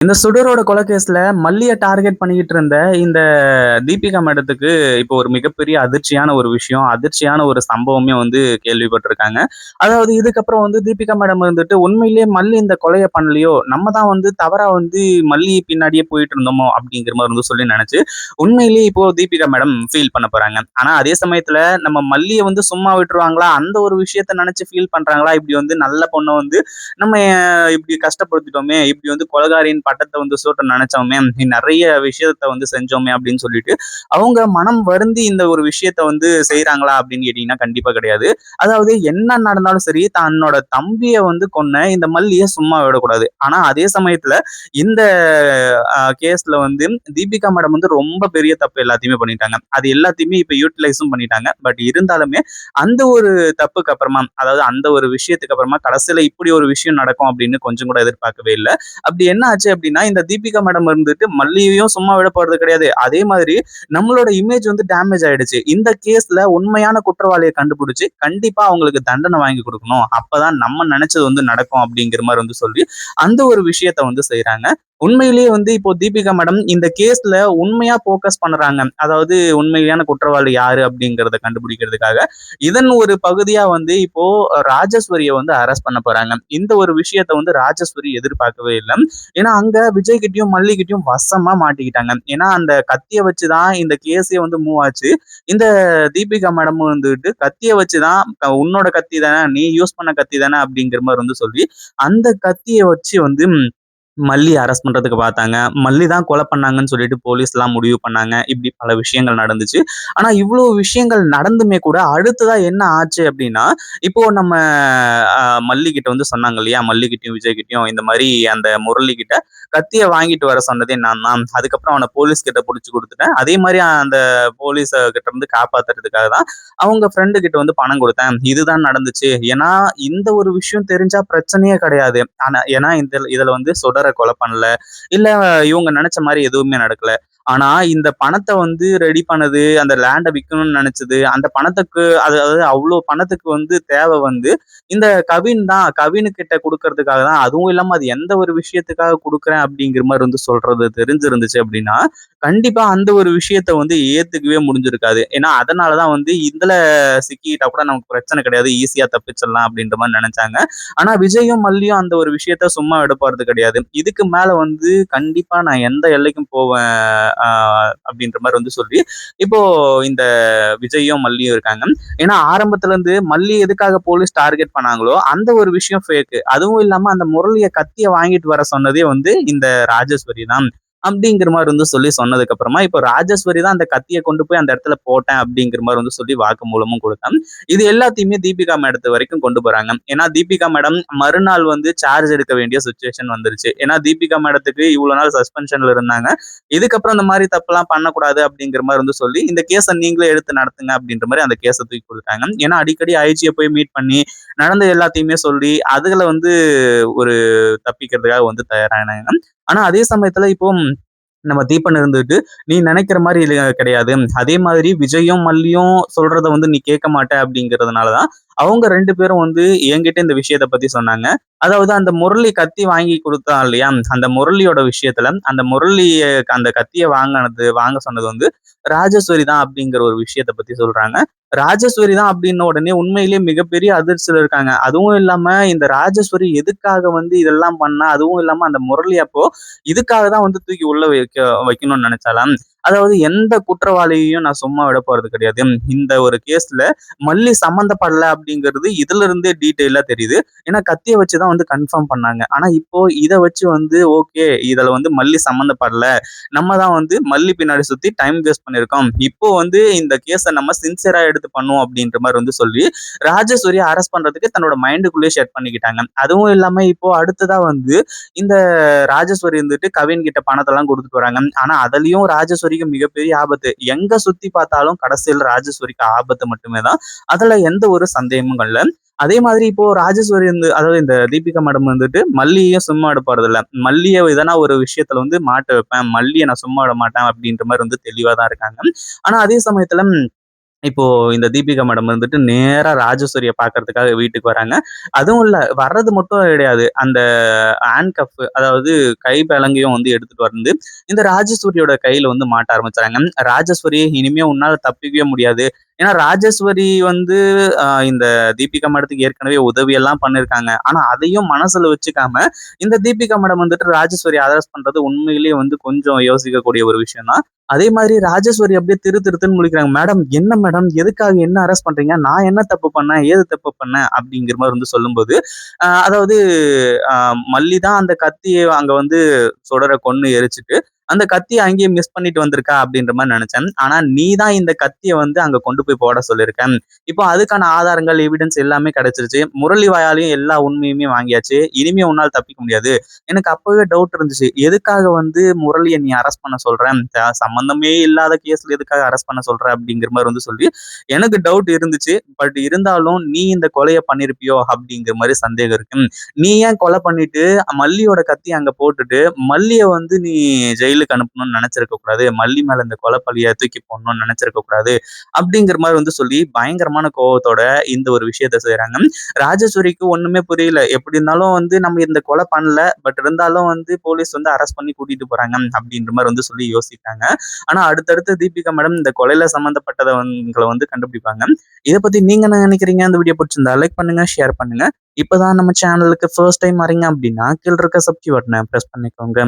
இந்த சுடரோட கொலை கேஸ்ல மல்லிய டார்கெட் பண்ணிக்கிட்டு இருந்த இந்த தீபிகா மேடத்துக்கு இப்போ ஒரு மிகப்பெரிய அதிர்ச்சியான ஒரு விஷயம், அதிர்ச்சியான ஒரு சம்பவமே கேள்விப்பட்டிருக்காங்க. அதாவது இதுக்கப்புறம் தீபிகா மேடம் உண்மையிலேயே மல்லி இந்த கொலைய பண்ணலையோ, நம்ம தான் தவறா மல்லி பின்னாடியே போயிட்டு இருந்தோமோ அப்படிங்கிற மாரி சொல்லி நினைச்சு, உண்மையிலேயே இப்போ தீபிகா மேடம் ஃபீல் பண்ண போறாங்க. ஆனா அதே சமயத்துல நம்ம மல்லிய சும்மா விட்டுருவாங்களா? அந்த ஒரு விஷயத்த நினைச்சு ஃபீல் பண்றாங்களா? இப்படி நல்ல பொண்ண நம்ம இப்படி கஷ்டப்படுத்திட்டோமே, இப்படி கொலைகாரியின் பட்டத்தை சூட்ட நினைச்சோமே, நிறைய விஷயத்த செஞ்சோமே அப்படின்னு சொல்லிட்டு அவங்க மனம் வருந்தி இந்த ஒரு விஷயத்த செய்யறாங்களா அப்படின்னு கேட்டீங்கன்னா கண்டிப்பா கிடையாது. அதாவது என்ன நடந்தாலும் சரி, தன்னோட தம்பிய கொன்ன இந்த மல்லிய சும்மா விடக்கூடாது. ஆனா அதே சமயத்துல இந்த கேஸ்ல தீபிகா மேடம் ரொம்ப பெரிய தப்பு எல்லாத்தையுமே பண்ணிட்டாங்க. அது எல்லாத்தையுமே இப்ப யூட்டிலைஸும் பண்ணிட்டாங்க. பட் இருந்தாலுமே அந்த ஒரு தப்புக்கு அப்புறமா, அதாவது அந்த ஒரு விஷயத்துக்கு அப்புறமா கடைசியில இப்படி ஒரு விஷயம் நடக்கும் அப்படின்னு கொஞ்சம் கூட எதிர்பார்க்கவே இல்லை. அப்படி என்ன ஆச்சு அப்படின்னா, இந்த தீபிகா மேடம் மல்லியையும் சும்மா விட போறது கிடையாது. அதே மாதிரி நம்மளோட இமேஜ் டேமேஜ் ஆயிடுச்சு. இந்த கேஸ்ல உண்மையான குற்றவாளியை கண்டுபிடிச்சு கண்டிப்பா அவங்களுக்கு தண்டனை வாங்கி கொடுக்கணும். அப்பதான் நம்ம நினைச்சது நடக்கும் அப்படிங்கிற மாதிரி சொல்லி அந்த ஒரு விஷயத்த செய்யறாங்க. உண்மையிலேயே இப்போ தீபிகா மேடம் இந்த கேஸ்ல உண்மையா போக்கஸ் பண்றாங்க. அதாவது உண்மையான குற்றவாளி யாரு அப்படிங்கறத கண்டுபிடிக்கிறதுக்காக இதன் ஒரு பகுதியா இப்போ ராஜேஸ்வரிய அரெஸ்ட் பண்ண போறாங்க. இந்த ஒரு விஷயத்த ராஜேஸ்வரி எதிர்பார்க்கவே இல்லை. ஏன்னா அங்க விஜய் கிட்டயும் மல்லி கிட்டயும் வசமா மாட்டிக்கிட்டாங்க. ஏன்னா அந்த கத்திய வச்சுதான் இந்த கேஸே மூவ் ஆச்சு. இந்த தீபிகா மேடம் கத்திய வச்சுதான் உன்னோட கத்தி தானே, நீ யூஸ் பண்ண கத்தி தானே அப்படிங்கிற மாதிரி சொல்லி அந்த கத்திய வச்சு மல்லி அரெஸ்ட் பண்றதுக்கு பார்த்தாங்க. மல்லி தான் கொலை பண்ணாங்கன்னு சொல்லிட்டு போலீஸ்லாம் முடிவு பண்ணாங்க. இப்படி பல விஷயங்கள் நடந்துச்சு. ஆனா இவ்வளவு விஷயங்கள் நடந்துமே கூட அடுத்ததா என்ன ஆச்சு அப்படின்னா, இப்போ நம்ம மல்லி கிட்ட சொன்னாங்க இல்லையா? மல்லி கிட்டயும், விஜய் கிட்டயும் இந்த மாரி அந்த முரளி கிட்ட கத்திய வாங்கிட்டு வர சொன்னதே நான் தான். அதுக்கப்புறம் அவன போலீஸ் கிட்ட புடிச்சு குடுத்துட்டேன். அதே மாரி அந்த போலீஸ கிட்ட இருந்து காப்பாத்துறதுக்காக தான் அவங்க ஃப்ரெண்டு கிட்ட பணம் குடுத்தேன். இதுதான் நடந்துச்சு. ஏன்னா இந்த ஒரு விஷயம் தெரிஞ்சா பிரச்சனையே கிடையாது. ஆனா ஏன்னா இதுல சுடர கொலை பண்ணல. இல்ல இவங்க நினைச்ச மாரி எதுவுமே நடக்கல. ஆனா இந்த பணத்த ரெடி பண்ணது, அந்த லேண்ட விக்கணும்னு நினைச்சது, அந்த பணத்துக்கு அதாவது அவ்ளோ பணத்துக்கு தேவை இந்த கவின் தான். கவினு கிட்ட குடுக்கறதுக்காக தான். அதுவும் இல்லாம அது எந்த ஒரு விஷயத்துக்காக குடுக்குறேன் அப்படிங்கிற மாரி சொல்றது தெரிஞ்சிருந்துச்சு அப்படின்னா, கண்டிப்பா அந்த ஒரு விஷயத்த ஏத்துக்கவே முடிஞ்சிருக்காது. ஏன்னா அதனால தான் இதுல சிக்கிக்கிட்டா கூட நமக்கு பிரச்சனை கிடையாது. ஈஸியா தப்பிச்சிடலாம் அப்படின்ற மாரி நினைச்சாங்க. ஆனா விஜயும், மல்லியும் அந்த ஒரு விஷயத்த சும்மா விட போறது கிடையாது. இதுக்கு மேல கண்டிப்பா நான் எந்த எல்லைக்கும் போவேன் அப்படின்ற மாரி சொல்லி, இப்போ இந்த விஜயும், மல்லியும் இருக்காங்க. ஏன்னா ஆரம்பத்துல இருந்து மல்லி எதுக்காக போலீஸ் டார்கெட் பண்ணாங்களோ, அந்த ஒரு விஷயம் ஃபேக்கு. அதுவும் இல்லாம அந்த முரளிய கத்திய வாங்கிட்டு வர சொன்னதே இந்த ராஜேஸ்வரி தான். அப்படிங்கிற மாரி சொல்லி சொன்னதுக்கு அப்புறமா, இப்போ ராஜேஸ்வரி தான் அந்த கத்திய கொண்டு போய் அந்த இடத்துல போட்டேன் அப்படிங்கிற மாரி சொல்லி வாக்குமூலமும் குடுத்தேன். இது எல்லாத்தையுமே தீபிகா மேடத்து வரைக்கும் கொண்டு போறாங்க. ஏன்னா தீபிகா மேடம் மறுநாள் சார்ஜ் எடுக்க வேண்டிய சிச்சுவேஷன் வந்துருச்சு. ஏன்னா தீபிகா மேடத்துக்கு இவ்வளவு நாள் சஸ்பென்ஷன்ல இருந்தாங்க. இதுக்கப்புறம் இந்த மாதிரி தப்பெல்லாம் பண்ணக்கூடாது அப்படிங்கிற மாதிரி சொல்லி இந்த கேஸை நீங்களே எடுத்து நடத்துங்க அப்படின்ற மாதிரி அந்த கேஸை தூக்கி கொடுத்தாங்க. ஏன்னா அடிக்கடி ஐஜியை போய் மீட் பண்ணி நடந்த எல்லாத்தையுமே சொல்லி அதுல ஒரு தப்பிக்கிறதுக்காக தயாரானாங்க. ஆனா அதே சமயத்துல இப்போ நம்ம தீபன் இருந்துட்டு நீ நினைக்கிற மாதிரி இது கிடையாது. அதே மாதிரி விஜயும் மல்லியும் சொல்றத நீ கேட்க மாட்ட அப்படிங்கிறதுனாலதான் அவங்க ரெண்டு பேரும் என்கிட்ட இந்த விஷயத்த பத்தி சொன்னாங்க. அதாவது அந்த முரளி கத்தி வாங்கி கொடுத்தான் இல்லையா? அந்த முரளியோட விஷயத்துல அந்த முரளிய அந்த கத்திய வாங்க சொன்னது ராஜேஸ்வரி தான் அப்படிங்கிற ஒரு விஷயத்த பத்தி சொல்றாங்க. ராஜேஸ்வரி தான் அப்படின்ன உடனே உண்மையிலேயே மிகப்பெரிய அதிர்ச்சியில இருக்காங்க. அதுவும் இல்லாம இந்த ராஜேஸ்வரி எதுக்காக இதெல்லாம் பண்ணா, அதுவும் இல்லாம அந்த முரளி அப்போ இதுக்காக தான் தூக்கி உள்ள வைக்கணும்னு நினைச்சாலாம். அதாவது எந்த குற்றவாளியையும் நான் சும்மா விட போறது கிடையாது. இந்த ஒரு கேஸ்ல மல்லி சம்மந்தப்படல அப்படிங்கிறது இதுல இருந்தே டீட்டெயிலா தெரியுது. ஏன்னா கத்திய வச்சுதான் கன்ஃபார்ம் பண்ணாங்க. ஆனா இப்போ இத வச்சு ஓகே இதுல மல்லி சம்மந்தப்படல. நம்ம தான் மல்லி பின்னாடி சுத்தி டைம் வேஸ்ட் பண்ணிருக்கோம். இப்போ இந்த கேஸை நம்ம சின்சியரா எடுத்து பண்ணுவோம் அப்படின்ற மாதிரி சொல்லி ராஜேஸ்வரியை அரெஸ்ட் பண்றதுக்கு தன்னோட மைண்டுக்குள்ளேயே ஷேர் பண்ணிக்கிட்டாங்க. அதுவும் இல்லாம இப்போ அடுத்ததா இந்த ராஜேஸ்வரி கவின் கிட்ட பணத்தெல்லாம் கொடுத்துட்டு வராங்க. ஆனா அதுலயும் ராஜேஸ்வரிக்கு மிகப்பெரிய ஆபத்து. எங்க சுத்தி பார்த்தாலும் கடைசியில் ராஜேஸ்வரிக்கு ஆபத்து மட்டுமே தான். அதுல எந்த ஒரு சந்தேகமும் இல்ல. அதே மாதிரி இப்போ ராஜேஸ்வரி அதாவது இந்த தீபிகா மேடம் மல்லியையும் சும்மா விட போறதில்ல. மல்லிய எதனா ஒரு விஷயத்துல மாட்ட வைப்பேன். மல்லிய நான் சும்மா விட மாட்டேன் அப்படின்ற மாதிரி தெளிவா தான் இருக்காங்க. ஆனா அதே சமயத்துல இப்போ இந்த தீபிகா மேடம் வந்துட்டு நேரா ராஜேஸ்வரிய பார்க்கறதுக்காக வீட்டுக்கு வராங்க. அதுவும் இல்ல, வர்றது மட்டும் கிடையாது. அந்த ஹேண்ட்கஃப், அதாவது கை விலங்கையும் வந்து எடுத்துட்டு வந்து இந்த ராஜேஸ்வரியோட கையில வந்து மாட்ட ஆரம்பிச்சாங்க. ராஜேஸ்வரி, இனிமே உன்னால தப்பிக்கவே முடியாது. ஏன்னா ராஜேஸ்வரி வந்து இந்த தீபிகா மேடத்துக்கு ஏற்கனவே உதவி எல்லாம் பண்ணியிருக்காங்க. ஆனா அதையும் மனசுல வச்சுக்காம இந்த தீபிகா மேடம் வந்துட்டு ராஜேஸ்வரி அரெஸ்ட் பண்றது உண்மையிலேயே வந்து கொஞ்சம் யோசிக்கக்கூடிய ஒரு விஷயம் தான். அதே மாதிரி ராஜேஸ்வரி அப்படியே திருன்னு முழிக்கிறாங்க. "மேடம், என்ன மேடம்? எதுக்காக என்ன அரெஸ்ட் பண்றீங்க? நான் என்ன தப்பு பண்ணேன்? ஏது தப்பு பண்ணேன்?" அப்படிங்கிற மாரி வந்து சொல்லும்போது, அதாவது அ மல்லி தான் அந்த கத்திய அங்க வந்து சுடர கொன்னு எரிச்சுட்டு, அந்த கத்திய அங்கேயே மிஸ் பண்ணிட்டு வந்திருக்கா அப்படின்ற மாரி நெனச்சேன். ஆனா நீ தான் இந்த கத்திய வந்து அங்க கொண்டு போய் போட சொல்லியிருக்க. இப்போ அதுக்கான ஆதாரங்கள், எவிடன்ஸ் எல்லாமே கிடைச்சிருச்சு. முரளி வாயாலயும் எல்லா உண்மையுமே வாங்கியாச்சு. இனிமே உன்னால தப்பிக்க முடியாது. எனக்கு அப்பவே டவுட் இருந்துச்சு. எதுக்காக வந்து முரளிய நீ அரெஸ்ட் பண்ண சொல்ற? சம்பந்தமே இல்லாத கேஸ்ல எதுக்காக அரெஸ்ட் பண்ண சொல்ற? அப்படிங்கிற மாரி வந்து சொல்லி எனக்கு டவுட் இருந்துச்சு. பட் இருந்தாலும் நீ இந்த கொலைய பண்ணியிருப்பியோ அப்படிங்கிற மாரி சந்தேகம் இருக்கு. நீ ஏன் கொலை பண்ணிட்டு மல்லியோட கத்திய அங்க போட்டுட்டு, மல்லிய வந்து நீ ஜெயிலுக்கு அனுப்பணும்னு நெனச்சிருக்க கூடாது. மல்லி மேல இந்த கொலை பழிய தூக்கி போடணும்னு நெனச்சிருக்க கூடாது. அப்படிங்கிற மாரி வந்து சொல்லி பயங்கரமான கோவத்தோட இந்த ஒரு விஷயத்த செய்றாங்க. ராஜேஸ்வரிக்கு ஒண்ணுமே புரியல. எப்படி இருந்தாலும் வந்து நம்ம இந்த கொலை பண்ணல. பட் இருந்தாலும் வந்து போலீஸ் வந்து அரெஸ்ட் பண்ணி கூட்டிட்டு போறாங்க அப்படின்ற மாரி வந்து சொல்லி யோசிக்கிறாங்க. ஆனா அடுத்தடுத்து தீபிகா மேடம் இந்த கொலையில சம்பந்தப்பட்டவங்கள வந்து கண்டுபிடிப்பாங்க. இத பத்தி நீங்க என்ன நினைக்கிறீங்க? இந்த வீடியோ பிடிச்சிருந்தா லைக் பண்ணுங்க, ஷேர் பண்ணுங்க. இப்பதான் நம்ம சேனலுக்கு ஃபர்ஸ்ட் டைம் வரீங்க அப்படின்னா, கீழ இருக்க சப்ஸ்கிரைப் பட்டன பிரஸ் பண்ணிக்கோங்க.